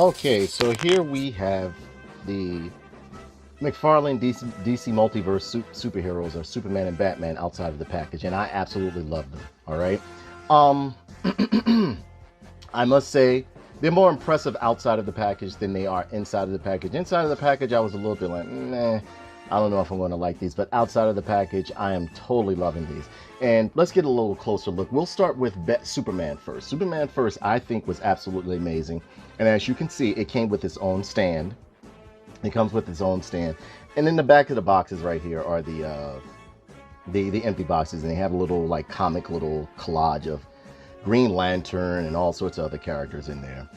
Okay, so here we have the McFarlane DC Multiverse superheroes, or Superman and Batman, outside of the package, and I absolutely love them. All right, um, I must say they're more impressive outside of the package than they are inside of the package. Inside of the package, I was a little bit like, nah, I don't know if I'm going to like these, but outside of the package, I am totally loving these. And let's get a little closer look. We'll start with Superman first. Superman first, I think, was absolutely amazing. And as you can see, it came with its own stand. It comes with its own stand. And in the back of the boxes right here are the empty boxes, and they have a little like comic little collage of Green Lantern and all sorts of other characters in there,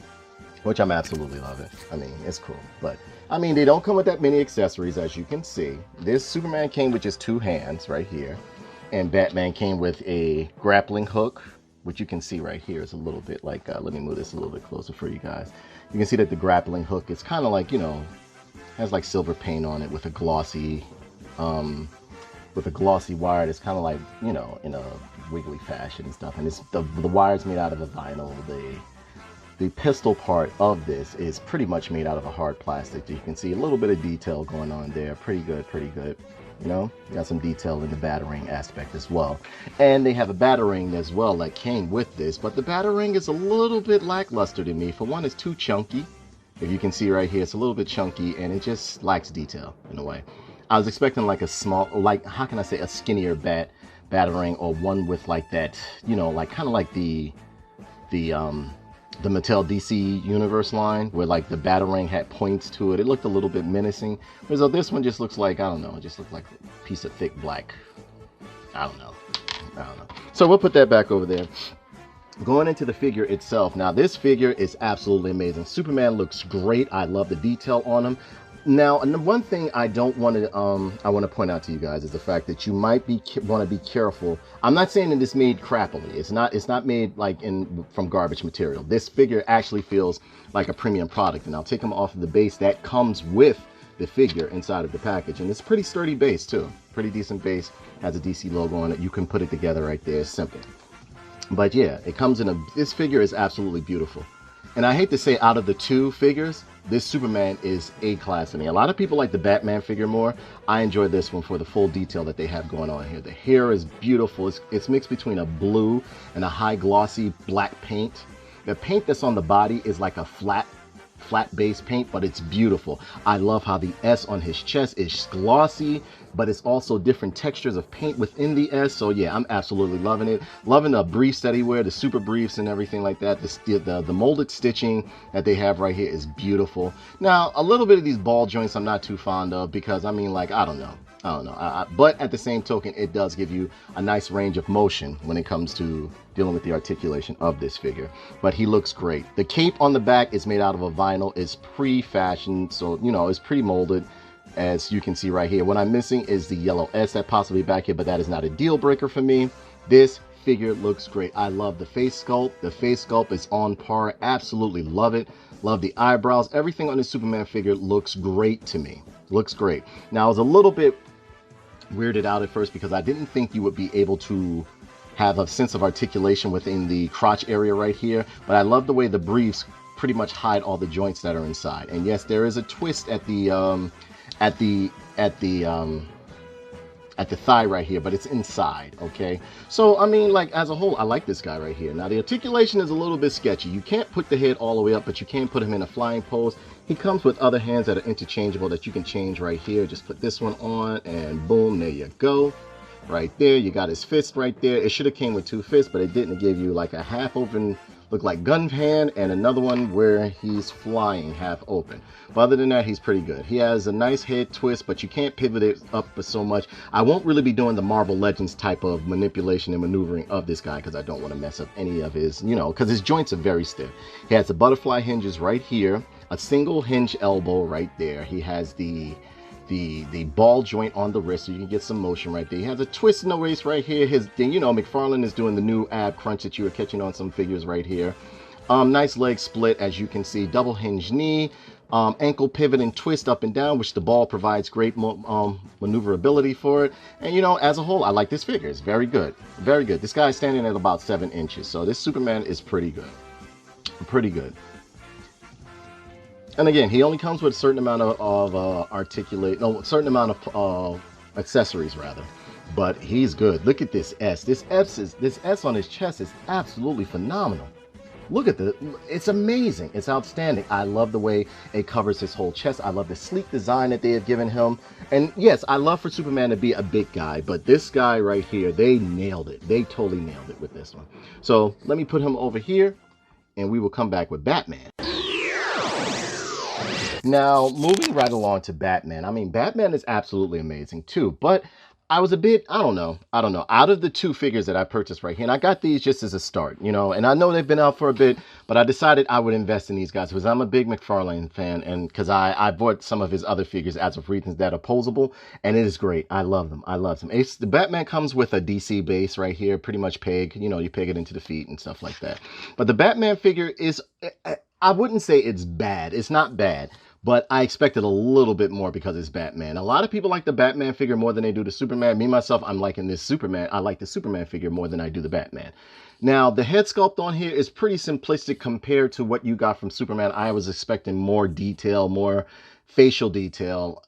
which I'm absolutely loving. I mean, it's cool, but I mean, they don't come with that many accessories, as you can see. This Superman came with just two hands right here, and Batman came with a grappling hook, which you can see right here is a little bit like, let me move this a little bit closer for you guys. You can see that the grappling hook is kind of like, you know, has like silver paint on it with a glossy wire that's kind of like, you know, in a wiggly fashion and stuff. And it's the wire's made out of a vinyl. The pistol part of this is pretty much made out of a hard plastic. You can see a little bit of detail going on there. Pretty good, pretty good. You know, got some detail in the battering aspect as well. And they have a battering as well that came with this, but the battering is a little bit lackluster to me. For one, it's too chunky. If you can see right here, it's a little bit chunky and it just lacks detail in a way. I was expecting like a small, like, how can I say, a skinnier battering, or one with like that, you know, like kind of like the Mattel DC Universe line, where like the battering had points to it. It looked a little bit menacing. Whereas this one just looks like, I don't know, it just looks like a piece of thick black. I don't know. So we'll put that back over there. Going into the figure itself, now this figure is absolutely amazing. Superman looks great. I love the detail on him. Now, one thing I don't want to I want to point out to you guys is the fact that you might want to be careful. I'm not saying that it's made crappily. It's not made like from garbage material. This figure actually feels like a premium product, and I'll take them off of the base that comes with the figure inside of the package, and it's pretty sturdy base too. Pretty decent base, has a DC logo on it. You can put it together right there. It's simple. But yeah, it comes in this figure is absolutely beautiful. And I hate to say, out of the two figures, this Superman is A-class to me. A lot of people like the Batman figure more. I enjoy this one for the full detail that they have going on here. The hair is beautiful. It's mixed between a blue and a high glossy black paint. The paint that's on the body is like a flat base paint, but it's beautiful. I love how the S on his chest is glossy, but it's also different textures of paint within the S. So yeah, I'm absolutely loving it. Loving the briefs that he wears, the super briefs and everything like that. The molded stitching that they have right here is beautiful. Now, a little bit of these ball joints I'm not too fond of, because I mean, like, I don't know. But at the same token, it does give you a nice range of motion when it comes to dealing with the articulation of this figure. But he looks great. The cape on the back is made out of a vinyl. It's pre-fashioned, so, you know, it's pre-molded, as you can see right here. What I'm missing is the yellow S that possibly back here, but that is not a deal breaker for me. This figure looks great. I love the face sculpt. The face sculpt is on par. Absolutely love it. Love the eyebrows. Everything on the Superman figure looks great to me. Looks great. Now, I was a little bit weirded out at first because I didn't think you would be able to have a sense of articulation within the crotch area right here, but I love the way the briefs pretty much hide all the joints that are inside. And yes, there is a twist at the thigh right here, but it's inside. Okay, so I mean, like, as a whole, I like this guy right here. Now, the articulation is a little bit sketchy. You can't put the head all the way up, but you can put him in a flying pose. He comes with other hands that are interchangeable that you can change right here. Just put this one on and boom, there you go. Right there, you got his fist right there. It should have came with two fists, but it didn't. It gave you like a half open, look like gun hand, and another one where he's flying half open. But other than that, he's pretty good. He has a nice head twist, but you can't pivot it up so much. I won't really be doing the Marvel Legends type of manipulation and maneuvering of this guy because I don't want to mess up any of his, you know, because his joints are very stiff. He has the butterfly hinges right here, a single hinge elbow right there. He has the ball joint on the wrist, so you can get some motion right there. He has a twist in the waist right here. You know, McFarlane is doing the new ab crunch that you were catching on some figures right here. Nice leg split, as you can see. Double hinge knee, ankle pivot and twist up and down, which the ball provides great maneuverability for it. And, you know, as a whole, I like this figure. It's very good. Very good. This guy's standing at about 7 inches, so this Superman is pretty good. Pretty good. And again, he only comes with a certain amount of a certain amount of accessories rather. But he's good. Look at this S. This S on his chest is absolutely phenomenal. Look at it's amazing. It's outstanding. I love the way it covers his whole chest. I love the sleek design that they have given him. And yes, I love for Superman to be a big guy, but this guy right here, they nailed it. They totally nailed it with this one. So let me put him over here and we will come back with Batman. Now, moving right along to Batman. I mean, Batman is absolutely amazing too, but I was a bit, I don't know, out of the two figures that I purchased right here, and I got these just as a start, you know, and I know they've been out for a bit, but I decided I would invest in these guys because I'm a big McFarlane fan, and because I bought some of his other figures as of reasons that are posable, and it is great. I love them. I love them. The Batman comes with a DC base right here, pretty much peg, you know, you peg it into the feet and stuff like that. But the Batman figure is, I wouldn't say it's bad. It's not bad. But I expected a little bit more because it's Batman. A lot of people like the Batman figure more than they do the Superman. Me, myself, I'm liking this Superman. I like the Superman figure more than I do the Batman. Now, the head sculpt on here is pretty simplistic compared to what you got from Superman. I was expecting more detail, more facial detail,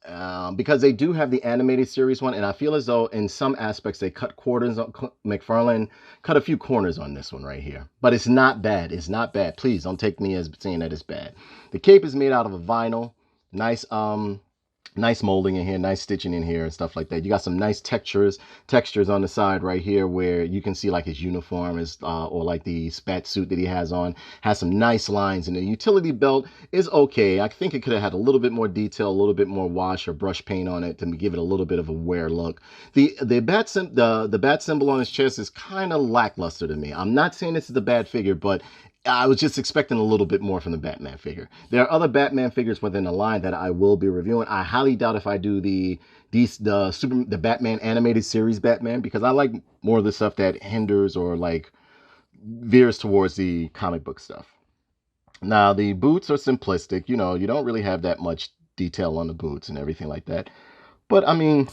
because they do have the animated series one, and I feel as though in some aspects they cut corners. McFarlane cut a few corners on this one right here, but it's not bad. It's not bad. Please don't take me as saying that it's bad. The cape is made out of a vinyl. Nice molding in here, nice stitching in here and stuff like that. You got some nice textures on the side right here where you can see like his uniform is, or like the spat suit that he has on, has some nice lines. And the utility belt is okay. I think it could have had a little bit more detail, a little bit more wash or brush paint on it to give it a little bit of a wear look. The bat symbol on his chest is kind of lackluster to me. I'm not saying this is a bad figure, but I was just expecting a little bit more from the Batman figure. There are other Batman figures within the line that I will be reviewing. I highly doubt if I do the Batman animated series Batman, because I like more of the stuff that hinders or like veers towards the comic book stuff. Now, the boots are simplistic. You know, you don't really have that much detail on the boots and everything like that. But I mean,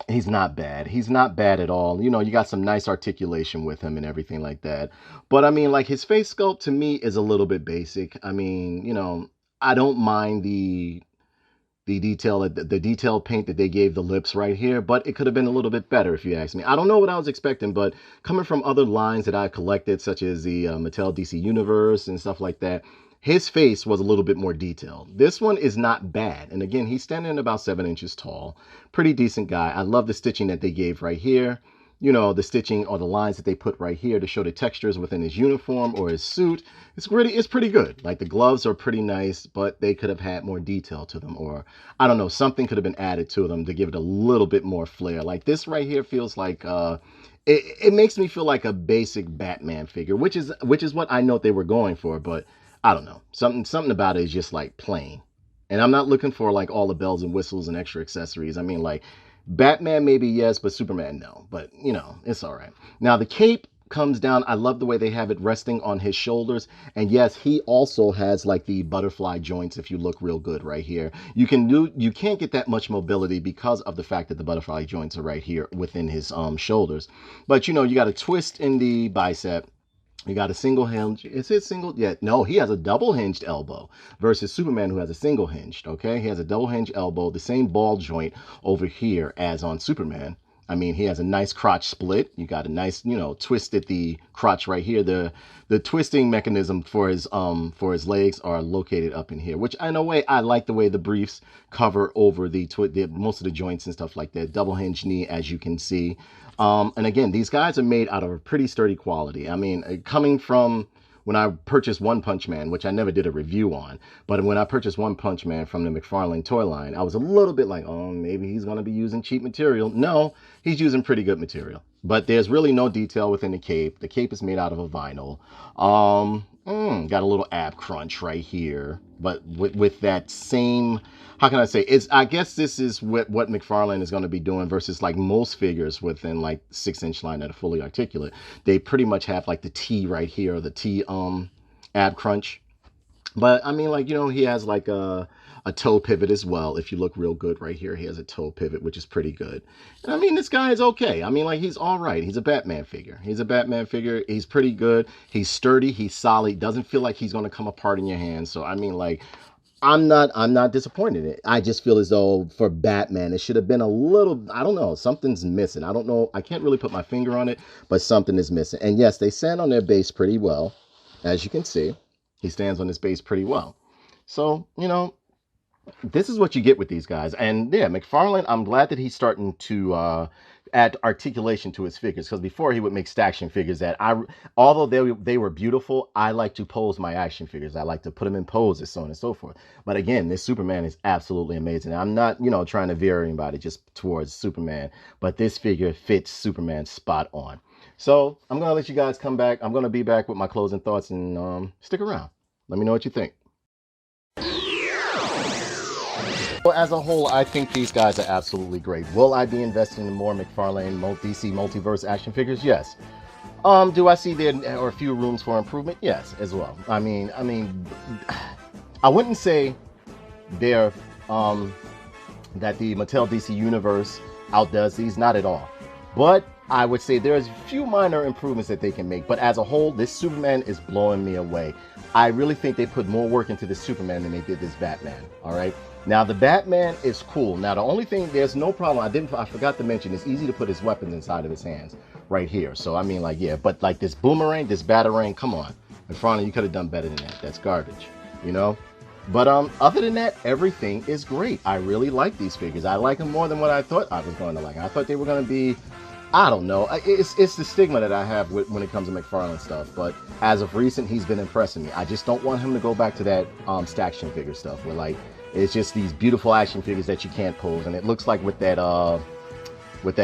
he's not bad. He's not bad at all. You know, you got some nice articulation with him and everything like that. But I mean, like his face sculpt to me is a little bit basic. I mean, you know, I don't mind the detailed paint that they gave the lips right here, but it could have been a little bit better if you ask me. I don't know what I was expecting, but coming from other lines that I've collected, such as the Mattel DC Universe and stuff like that, his face was a little bit more detailed. This one is not bad. And again, he's standing about 7 inches tall. Pretty decent guy. I love the stitching that they gave right here. You know, the stitching or the lines that they put right here to show the textures within his uniform or his suit. It's pretty good. Like the gloves are pretty nice, but they could have had more detail to them, or I don't know, something could have been added to them to give it a little bit more flair. Like this right here feels like it makes me feel like a basic Batman figure, which is what I know they were going for, but I don't know. Something about it is just like plain. And I'm not looking for like all the bells and whistles and extra accessories. I mean, like Batman maybe yes, but Superman no. But you know, it's all right. Now the cape comes down. I love the way they have it resting on his shoulders. And yes, he also has like the butterfly joints if you look real good right here. You can't get that much mobility because of the fact that the butterfly joints are right here within his shoulders. But you know, you got a twist in the bicep. You got a single hinge. Is it single? Yeah, no, he has a double hinged elbow versus Superman, who has a single hinged. Okay, he has a double hinged elbow, the same ball joint over here as on Superman. I mean, he has a nice crotch split. You got a nice, you know, twist at the crotch right here. The twisting mechanism for his legs are located up in here, which in a way I like the way the briefs cover over the most of the joints and stuff like that. Double hinge knee, as you can see. And again, these guys are made out of a pretty sturdy quality. I mean, coming from when I purchased One Punch Man, which I never did a review on, but when I purchased One Punch Man from the McFarlane toy line, I was a little bit like, oh, maybe he's going to be using cheap material. No, he's using pretty good material. But there's really no detail within the cape. The cape is made out of a vinyl. Got a little ab crunch right here, but with that same, how can I say, I guess this is what McFarlane is going to be doing versus like most figures within like 6-inch line that are fully articulate. They pretty much have like the T right here, the T ab crunch. But I mean, like, you know, he has like a toe pivot as well. If you look real good right here, he has a toe pivot, which is pretty good. And I mean, this guy is okay. I mean, like, he's all right. He's a Batman figure. He's a Batman figure. He's pretty good. He's sturdy. He's solid. Doesn't feel like he's going to come apart in your hands. So, I mean, like, I'm not disappointed. I just feel as though for Batman, it should have been a little, I don't know, something's missing. I don't know. I can't really put my finger on it, but something is missing. And yes, they stand on their base pretty well. As you can see, he stands on his base pretty well. So, this is what you get with these guys. And yeah, McFarlane, I'm glad that he's starting to add articulation to his figures, because before he would make action figures that although they were beautiful, I like to pose my action figures. I like to put them in poses, so on and so forth. But again, this Superman is absolutely amazing. I'm not, trying to veer anybody just towards Superman, but this figure fits Superman spot on. So I'm gonna let you guys come back. I'm gonna be back with my closing thoughts, and stick around. Let me know what you think. Well, as a whole, I think these guys are absolutely great. Will I be investing in more McFarlane DC Multiverse action figures? Yes. Do I see there are a few rooms for improvement? Yes, as well. I mean, I wouldn't say they're that the Mattel DC Universe outdoes these, not at all. But I would say there's a few minor improvements that they can make. But as a whole, this Superman is blowing me away. I really think they put more work into this Superman than they did this Batman. All right. Now the Batman is cool. Now the only thing, there's no problem. I forgot to mention, it's easy to put his weapons inside of his hands right here. So I mean, like, yeah, but like this boomerang, this batarang, come on, McFarlane, you could have done better than that. That's garbage, But other than that, everything is great. I really like these figures. I like them more than what I thought I was going to like. I thought they were going to be, I don't know. It's the stigma that I have when it comes to McFarlane stuff. But as of recent, he's been impressing me. I just don't want him to go back to that action figure stuff where, like, it's just these beautiful action figures that you can't pose. And it looks like with that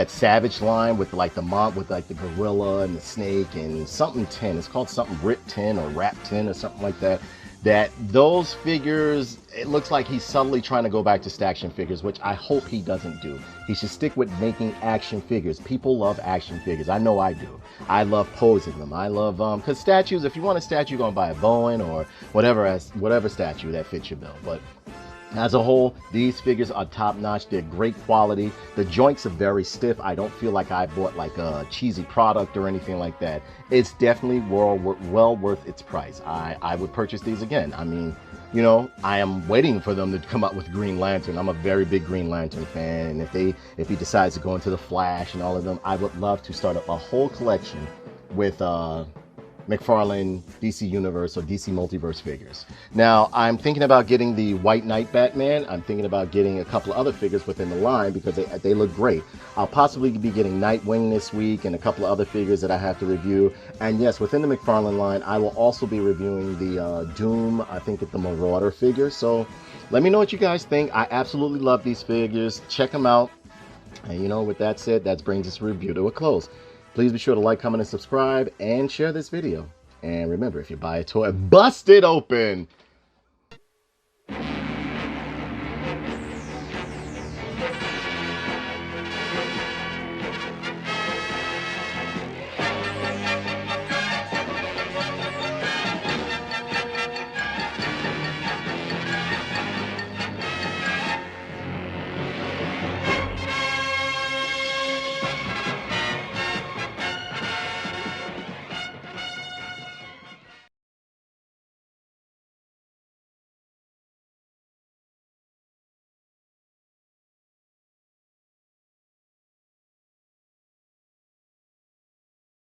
Savage line, with like the mob, with like the gorilla and the snake and something 10. It's called something Rip 10 or Rap 10 or something like that. That those figures, it looks like he's subtly trying to go back to action figures, which I hope he doesn't do. He should stick with making action figures. People love action figures. I know I do. I love posing them. I love because statues, if you want a statue, you're gonna buy a Bowen or whatever statue that fits your bill. But as a whole, these figures are top notch. They're great quality. The joints are very stiff. I don't feel like I bought like a cheesy product or anything like that. It's definitely well worth its price. I would purchase these again. I mean, I am waiting for them to come out with Green Lantern. I'm a very big Green Lantern fan. And if he decides to go into the Flash and all of them, I would love to start up a whole collection with McFarlane DC Universe or DC Multiverse figures. Now, I'm thinking about getting the White Knight Batman. I'm thinking about getting a couple of other figures within the line because they look great. I'll possibly be getting Nightwing this week and a couple of other figures that I have to review. And yes, within the McFarlane line, I will also be reviewing the Doom, I think it's the Marauder figure. So let me know what you guys think. I absolutely love these figures. Check them out. And with that said, that brings this review to a close. Please be sure to like, comment, and subscribe, and share this video. And remember, if you buy a toy, bust it open!